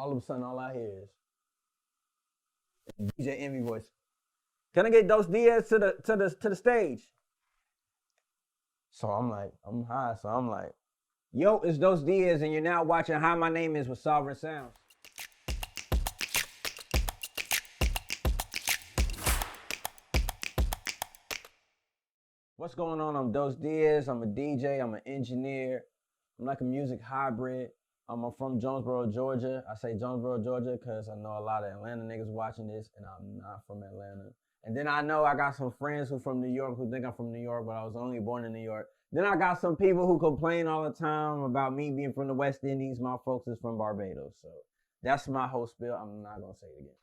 All of a sudden, all I hear is DJ Envy voice. Can I get Dos Diaz to the stage? So I'm like, I'm high. So I'm like, yo, it's Dos Diaz, and you're now watching How My Name Is with Sovereign Sounds. What's going on? I'm Dos Diaz. I'm a DJ. I'm an engineer. I'm like a music hybrid. I'm from Jonesboro, Georgia. I say Jonesboro, Georgia, because I know a lot of Atlanta niggas watching this, and I'm not from Atlanta. And then I know I got some friends who from New York who think I'm from New York, but I was only born in New York. Then I got some people who complain all the time about me being from the West Indies. My folks is from Barbados. So that's my whole spiel. I'm not going to say it again.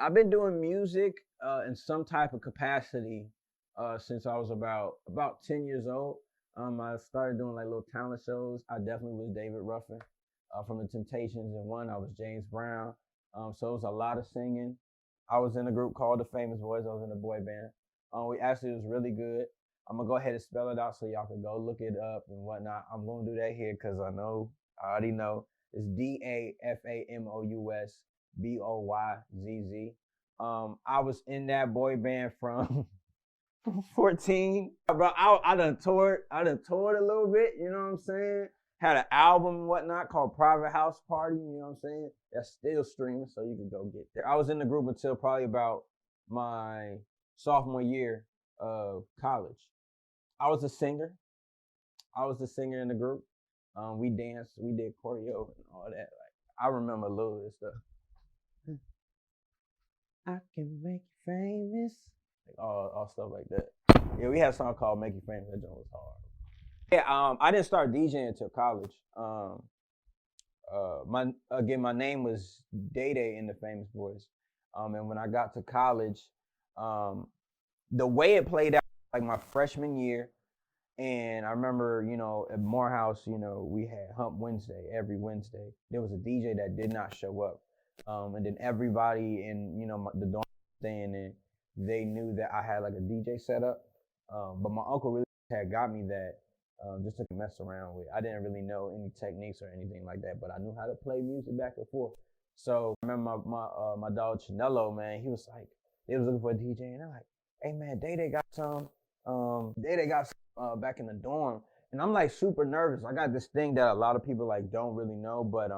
I've been doing music in some type of capacity since I was about 10 years old. I started doing like little talent shows. I definitely was David Ruffin from the Temptations, and one I was James Brown. So it was a lot of singing. I was in a group called the Famous Boys. I was in a boy band. We actually was really good. I'm gonna go ahead and spell it out so y'all can go look it up and whatnot. I'm gonna do that here because I already know. It's DAFAMOUSBOYZZ. I was in that boy band from 14. Bro, I done toured a little bit, you know what I'm saying? Had an album and whatnot called Private House Party, you know what I'm saying? That's still streaming, so you can go get there. I was in the group until probably about my sophomore year of college. I was a singer. In the group. We danced, we did choreo and all that. Like, I remember a little bit of stuff. I can make you famous. Like all stuff like that. Yeah, we had a song called Make You Famous. That joint was hard. Yeah, I didn't start DJing until college. My name was Day Day in the Famous Boys. And when I got to college, the way it played out, like my freshman year, and I remember, at Morehouse, we had Hump Wednesday every Wednesday. There was a DJ that did not show up. And then everybody in, the dorm staying in, they knew that I had like a DJ setup. But my uncle really had got me that just to mess around with. I didn't really know any techniques or anything like that, but I knew how to play music back and forth. So I remember my dog Chinello, man, he was like, they was looking for a DJ, and they're like, hey man, Day got some. Day got some back in the dorm. And I'm like super nervous. I got this thing that a lot of people like don't really know, but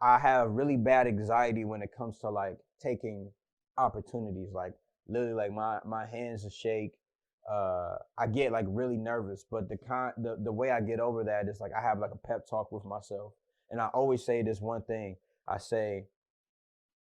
I have really bad anxiety when it comes to like taking opportunities. Like literally like my hands are shake. I get like really nervous, but the way I get over that is like I have like a pep talk with myself, and I always say this one thing. I say,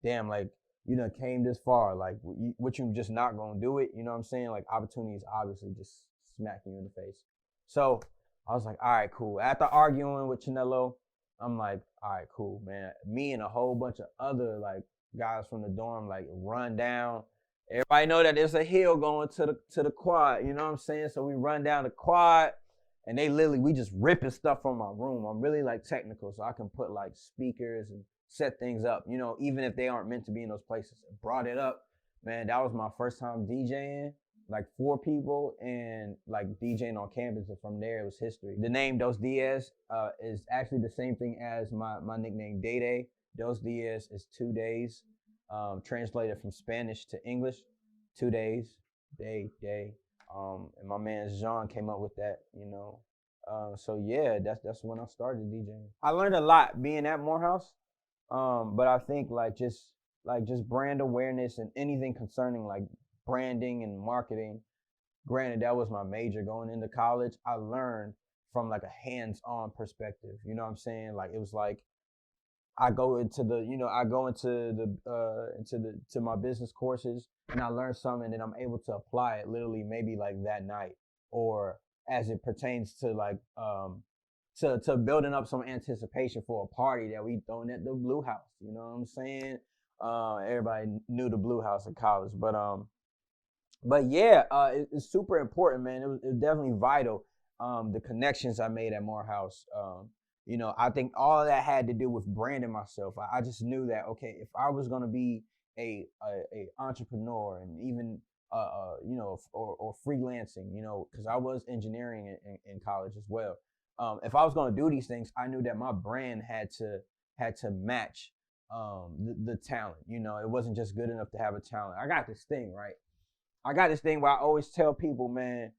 damn, like you done came this far, like what you just not gonna do it, you know what I'm saying? Like opportunities obviously just smacking you in the face. So I was like, all right, cool. After arguing with Chinello, I'm like, all right, cool, man. Me and a whole bunch of other like guys from the dorm like run down. Everybody know that there's a hill going to the quad, you know what I'm saying? So we run down the quad, and we just ripping stuff from my room. I'm really like technical, so I can put like speakers and set things up, even if they aren't meant to be in those places. Brought it up, man. That was my first time DJing, like 4 people, and like DJing on campus. And from there, it was history. The name Dos Diaz is actually the same thing as my nickname Day Day. Dos Diaz is 2 days. Translated from Spanish to English, 2 days, day. And my man Jean came up with that, So yeah, that's when I started DJing. I learned a lot being at Morehouse, but I think just brand awareness and anything concerning like branding and marketing. Granted, that was my major going into college. I learned from like a hands-on perspective. You know what I'm saying? Like it was like I go into my business courses, and I learn something, and then I'm able to apply it literally maybe like that night, or as it pertains to like to building up some anticipation for a party that we throwing at the Blue House. You know what I'm saying? Everybody knew the Blue House in college, but yeah, it's super important, man. It was definitely vital. The connections I made at Morehouse. I think all of that had to do with branding myself. I just knew that, okay, if I was going to be a entrepreneur and even, or freelancing, because I was engineering in college as well. If I was going to do these things, I knew that my brand had to match the talent. You know, it wasn't just good enough to have a talent. I got this thing, right? I got this thing where I always tell people, man,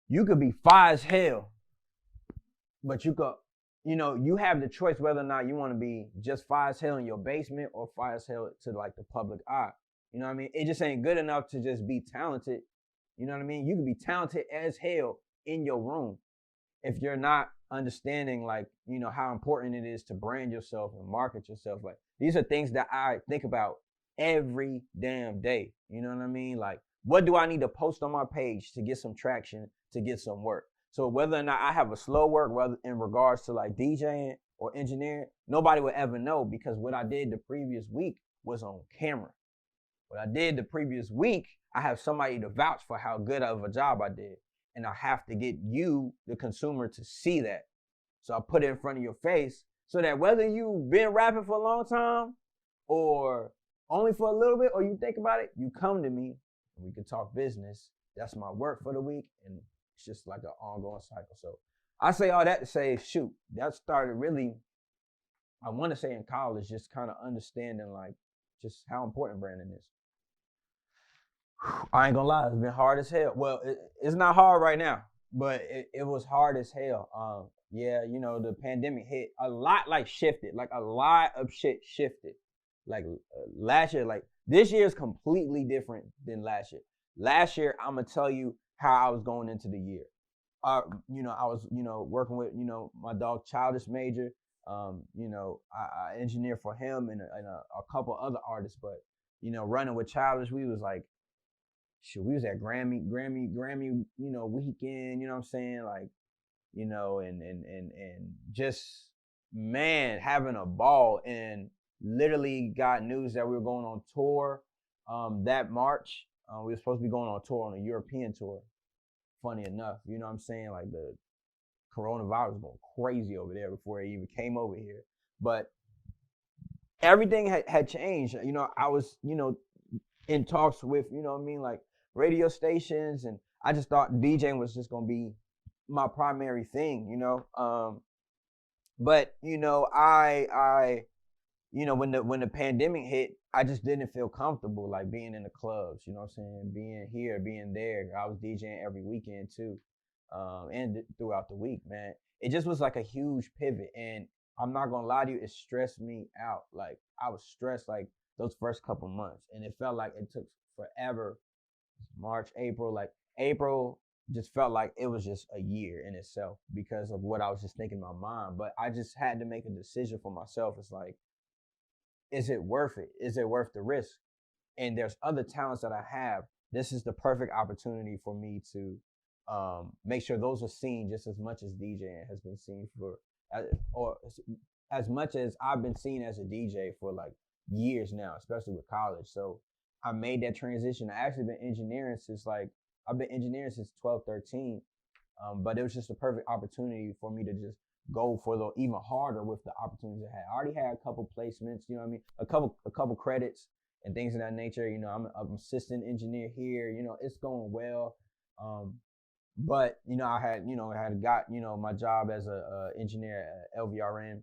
you could be fire as hell, but you have the choice whether or not you want to be just fire as hell in your basement or fire as hell to like the public eye. You know what I mean? It just ain't good enough to just be talented. You know what I mean? You can be talented as hell in your room if you're not understanding, like, how important it is to brand yourself and market yourself. Like, these are things that I think about every damn day. You know what I mean? Like, what do I need to post on my page to get some traction, to get some work? So whether or not I have a slow work, whether in regards to like DJing or engineering, nobody would ever know, because what I did the previous week was on camera. What I did the previous week, I have somebody to vouch for how good of a job I did. And I have to get you, the consumer, to see that. So I put it in front of your face so that whether you've been rapping for a long time or only for a little bit, or you think about it, you come to me and we can talk business. That's my work for the week, and it's just like an ongoing cycle. So I say all that to say, shoot, that started really, I want to say in college, just kind of understanding like just how important branding is. I ain't gonna lie, it's been hard as hell. Well, it's not hard right now, but it was hard as hell. Yeah, the pandemic hit, a lot like shifted, like a lot of shit shifted. Like last year, like this year is completely different than last year. Last year, I'm gonna tell you how I was going into the year. I was, working with, my dog Childish Major. I engineered for him and a couple other artists, but running with Childish, we was like, we was at Grammy, weekend, you know what I'm saying? Like, and just, man, having a ball, and literally got news that we were going on tour that March. We were supposed to be going on tour, on a European tour. Funny enough, you know what I'm saying? Like, the coronavirus was going crazy over there before it even came over here. But everything had changed. I was, in talks with, like radio stations, and I just thought DJing was just gonna be my primary thing, but I when the pandemic hit, I just didn't feel comfortable like being in the clubs, you know what I'm saying, being here, being there. I was DJing every weekend too, and throughout the week, man. It just was like a huge pivot, and I'm not gonna lie to you, it stressed me out. Like, I was stressed like those first couple months, and it felt like it took forever. March, April, like April just felt like it was just a year in itself because of what I was just thinking in my mind. But I just had to make a decision for myself. It's like, is it worth it? Is it worth the risk? And there's other talents that I have. This is the perfect opportunity for me to make sure those are seen just as much as DJing has been seen or as much as I've been seen as a DJ for like years now, especially with college. So I made that transition. I actually been engineering since I've been engineering since 12, 13. But it was just a perfect opportunity for me to just go for the even harder with the opportunities I had. I already had a couple placements, you know what I mean? A couple credits and things of that nature. I'm an assistant engineer here, it's going well. But I had got, my job as a engineer at LVRN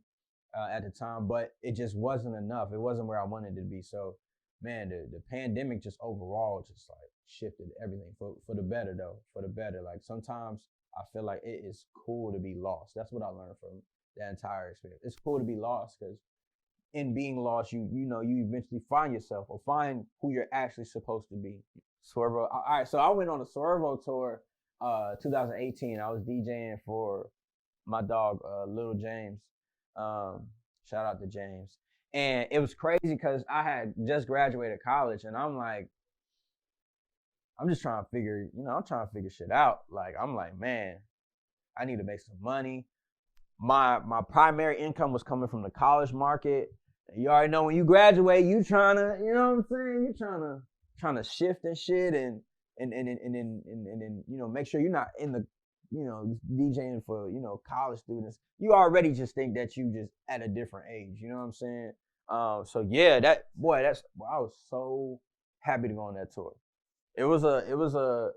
at the time, but it just wasn't enough. It wasn't where I wanted to be. So, man, the pandemic just overall just like shifted everything for the better, though. For the better. Like, sometimes I feel like it is cool to be lost. That's what I learned from that entire experience. It's cool to be lost, because in being lost, you eventually find yourself or find who you're actually supposed to be. Swervo. All right, so I went on a Swervo tour 2018. I was DJing for my dog, Little James. Shout out to James. And it was crazy because I had just graduated college, and I'm like, I'm just trying to figure, I'm trying to figure shit out. Like, I'm like, man, I need to make some money. My primary income was coming from the college market. You already know, when you graduate, you trying to, you know what I'm saying? You trying to shift and shit, and then make sure you're not in the DJing for college students. You already just think that you just at a different age. You know what I'm saying? So yeah, I was so happy to go on that tour. It was a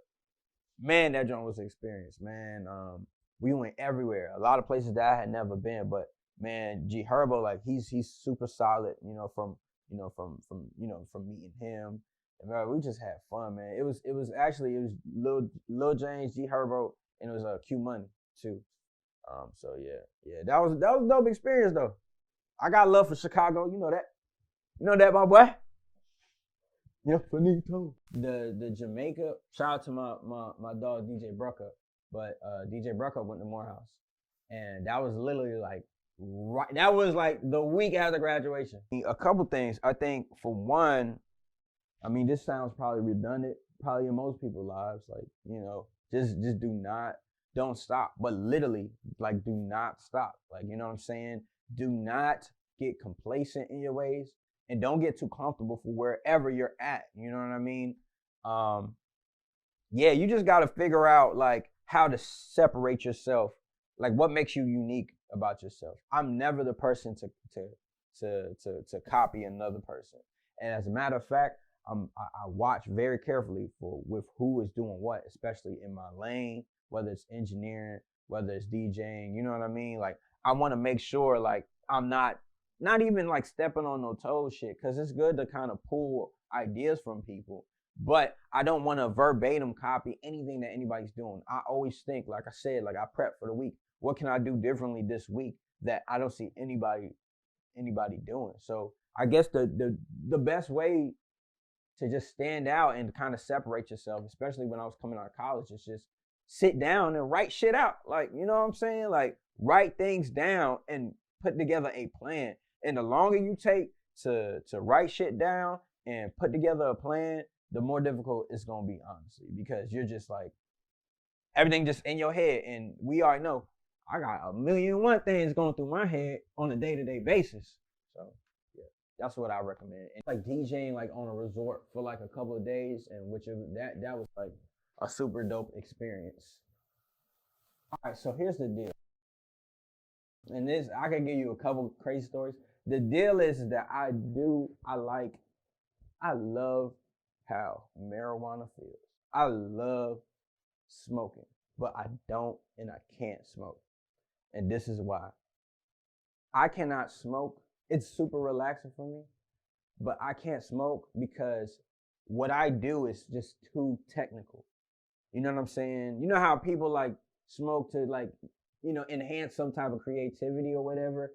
man, that joint was an experience, man. We went everywhere, a lot of places that I had never been, but man, G Herbo, like he's super solid, from meeting him. And man, we just had fun, man. It was Lil James, G Herbo, and it was Q Money too. So yeah, that was a dope experience though. I got love for Chicago, you know that. You know that, my boy. Yeah, finito. The Jamaica. Shout out to my dog DJ Brucker, but DJ Brucker went to Morehouse, and that was literally like right. That was like the week after graduation. A couple things. I think for one, I mean this sounds probably redundant, probably in most people's lives. Like just don't stop. But literally, like do not stop. Like you know what I'm saying. Do not get complacent in your ways. And don't get too comfortable for wherever you're at. You know what I mean? Yeah, you just got to figure out like how to separate yourself. Like what makes you unique about yourself. I'm never the person to copy another person. And as a matter of fact, I watch very carefully with who is doing what, especially in my lane, whether it's engineering, whether it's DJing. You know what I mean? Like I want to make sure like I'm not even like stepping on no toes shit, because it's good to kind of pull ideas from people, but I don't want to verbatim copy anything that anybody's doing. I always think, like I said, like I prep for the week. What can I do differently this week that I don't see anybody doing? So I guess the best way to just stand out and kind of separate yourself, especially when I was coming out of college, is just sit down and write shit out. Like, you know what I'm saying? Like write things down and put together a plan. And the longer you take to write shit down and put together a plan, the more difficult it's gonna be, honestly, because you're just like everything just in your head. And we already know I got a million and one things going through my head on a day-to-day basis. So yeah, that's what I recommend. And like DJing like on a resort for like a couple of days, and that was like a super dope experience. All right, so here's the deal. And this, I can give you a couple crazy stories. The deal is that I love how marijuana feels. I love smoking, but I don't and I can't smoke. And this is why. I cannot smoke. It's super relaxing for me, but I can't smoke because what I do is just too technical. You know what I'm saying? You know how people like smoke to like, enhance some type of creativity or whatever?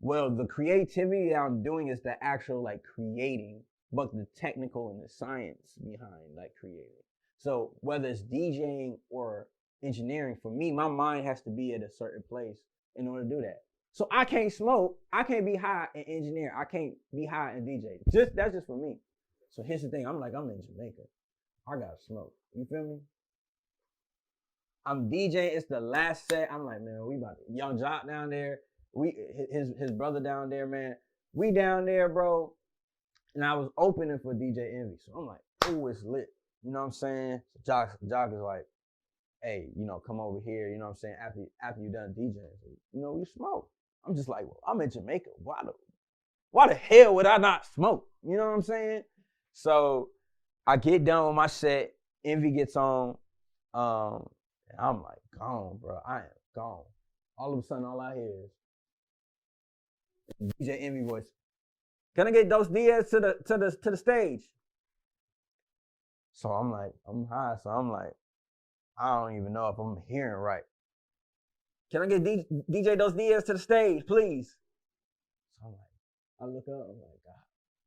Well, the creativity that I'm doing is the actual like creating, but the technical and the science behind like creating. So whether it's DJing or engineering, for me, my mind has to be at a certain place in order to do that. So I can't smoke. I can't be high and engineer. I can't be high and DJ. That's just for me. So here's the thing. I'm in Jamaica. I gotta smoke. You feel me? I'm DJing. It's the last set. I'm like, man, we about to Young Jock down there. His brother down there, man. We down there, bro. And I was opening for DJ Envy. So I'm like, oh, it's lit. You know what I'm saying? So Jock is like, hey, come over here, you know what I'm saying, after you done DJing. So, we smoke. I'm just like, well, I'm in Jamaica. Why the hell would I not smoke? You know what I'm saying? So I get done with my set. Envy gets on. And I'm like, gone, bro. I am gone. All of a sudden, all I hear is DJ Envy voice. Can I get Dos Diaz to the stage? So I'm like, I'm high. So I'm like, I don't even know if I'm hearing right. Can I get DJ Dos Diaz to the stage, please? So I'm like, I look up. I'm like, God,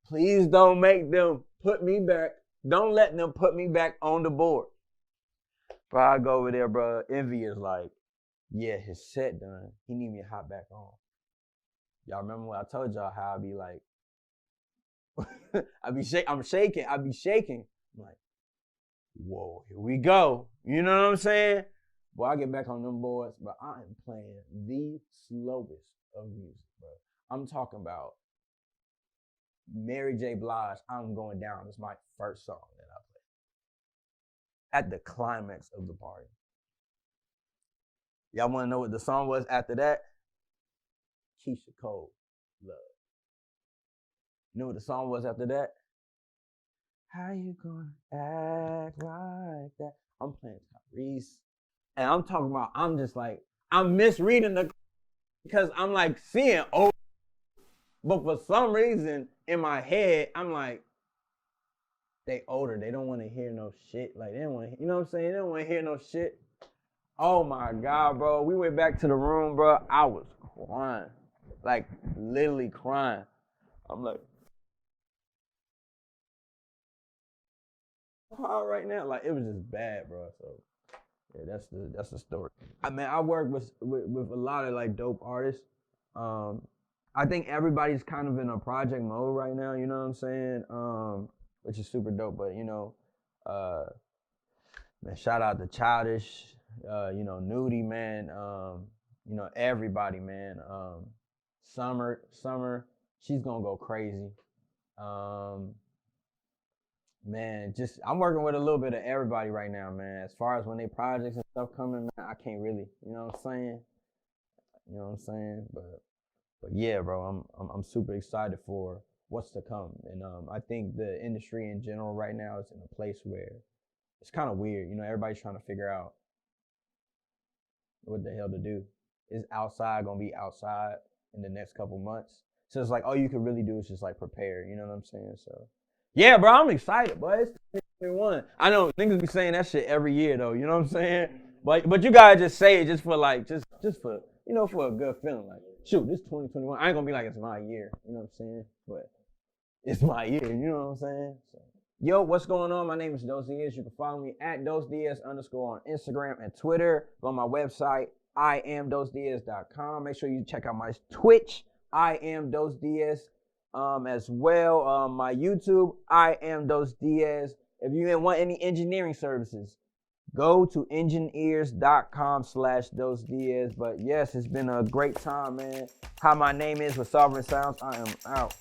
please don't make them put me back. Don't let them put me back on the board. Bro, I go over there, bro. Envy is like, yeah, his set done. He need me to hop back on. Y'all remember when I told y'all how I be like, I'm shaking. I be shaking. I'm like, whoa, here we go. You know what I'm saying? Boy, I get back on them boards, but I am playing the slowest of music, bro. I'm talking about Mary J. Blige, I'm Going Down. It's my first song that I played at the climax of the party. Y'all want to know what the song was after that? Keisha Cole, Love. You know what the song was after that? How you gonna act like that? I'm playing Tyrese. And I'm talking about, I'm just like, I'm misreading the because I'm like seeing old, but for some reason in my head, I'm like, they older. They don't want to hear no shit. Like they don't want, you know what I'm saying? They don't want to hear no shit. Oh my God, bro. We went back to the room, bro. I was crying. Like literally crying. I'm like, all right now. Like it was just bad, bro. So yeah, that's the story. I mean, I work with a lot of like dope artists. Um, I think everybody's kind of in a project mode right now. You know what I'm saying? Which is super dope. But uh, man, shout out to Childish. Nudie, man. Everybody, man. Summer, she's gonna go crazy. Um, Man, just I'm working with a little bit of everybody right now, man. As far as when they projects and stuff coming, man, I can't really, you know what I'm saying? You know what I'm saying? But yeah, bro, I'm super excited for what's to come. And I think the industry in general right now is in a place where it's kind of weird. Everybody's trying to figure out what the hell to do. Is outside gonna be outside in the next couple months? So it's like all you can really do is just like prepare. You know what I'm saying? So yeah, bro, I'm excited, boy. It's 2021. I know niggas be saying that shit every year though. You know what I'm saying? But you gotta just say it just for like just for for a good feeling. Like shoot, this 2021. I ain't gonna be like it's my year. You know what I'm saying? But it's my year. You know what I'm saying? So, yo, what's going on? My name is Dos Diaz. You can follow me at DosDiaz_ on Instagram and Twitter. Go on my website, IamDosDiaz.com. Make sure you check out my Twitch, I am Dos Diaz, as well. My YouTube, I am Dos Diaz. If you want any engineering services, go to engineers.com/Dos Diaz. But yes, it's been a great time, man. How my name is with Sovereign Sounds. I am out.